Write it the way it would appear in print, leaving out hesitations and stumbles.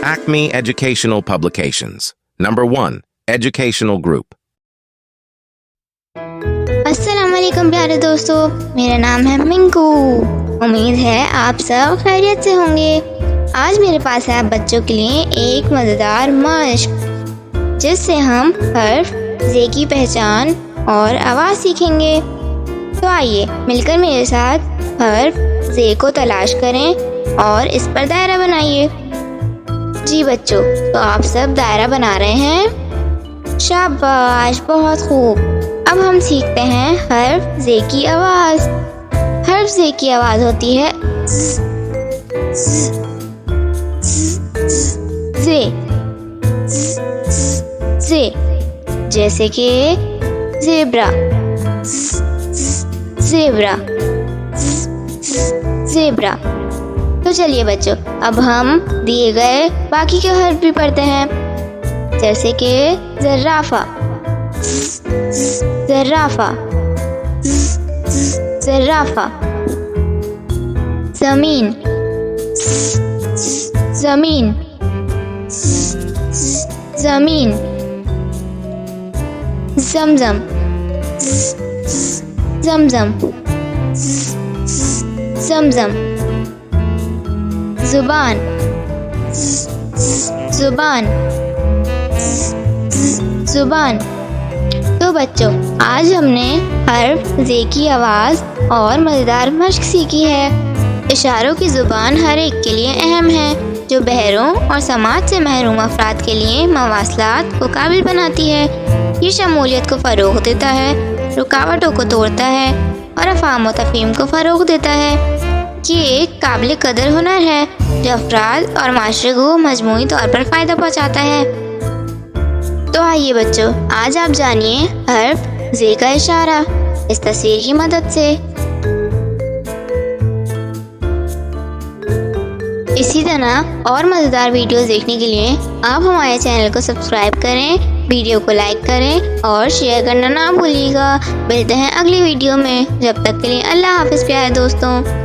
Acme Educational Publications. Number 1. Educational Group. अस्सलाम वालेकुम प्यारे दोस्तों, मेरा नाम है मिंकू। उम्मीद है आप सब खैरियत से होंगे। आज मेरे पास है बच्चों के लिए एक मज़ेदार मश्क जिससे हम हर्फ ज़े की पहचान और आवाज़ सीखेंगे। तो आइए मिलकर मेरे साथ हर्फ ज़े को तलाश करें और इस पर दायरा बनाइए। जी बच्चों, तो आप सब दायरा बना रहे हैं? शाबाश, बहुत खूब। अब हम सीखते हैं हर्फ ज़े की आवाज़। हर्फ ज़े की आवाज़ होती है ज़े, ज़े, जैसे कि ज़ेब्रा, ज़ेब्रा, ज़ेब्रा। तो चलिए बच्चों, अब हम दिए गए बाकी के हर्फ भी पढ़ते हैं, जैसे कि ज़र्राफ़ा, ज़र्राफ़ा, ज़र्राफ़ा। ज़मीन, ज़मीन, ज़मीन। ज़मज़म, ज़मज़म, ज़मज़म। ज़ुबान, ज़ुबान, ज़ुबान। तो बच्चों, आज हमने हर्फ ज़े की आवाज़ और मज़ेदार मश्क सीखी है। इशारों की ज़ुबान हर एक के लिए अहम है, जो बहरों और समाज से महरूम अफराद के लिए मवासलात को काबिल बनाती है। ये शमूलियत को फ़रोग़ देता है, रुकावटों को तोड़ता है और अफ़ाम व तफ़हीम को फ़रोग़ देता है। ये एक काबिल कदर हुनर है जो अफराद और माशरे को मजमूई तौर पर फ़ायदा पहुँचाता है। तो आइए बच्चों, आज आप जानिए हर्फ ज़े का इशारा इस तस्वीर की मदद से। इसी तरह और मज़ेदार वीडियोस देखने के लिए आप हमारे चैनल को सब्सक्राइब करें, वीडियो को लाइक करें और शेयर करना ना भूलिएगा। मिलते हैं अगली वीडियो में, जब तक के लिए अल्लाह हाफ़िज़ प्यारे दोस्तों।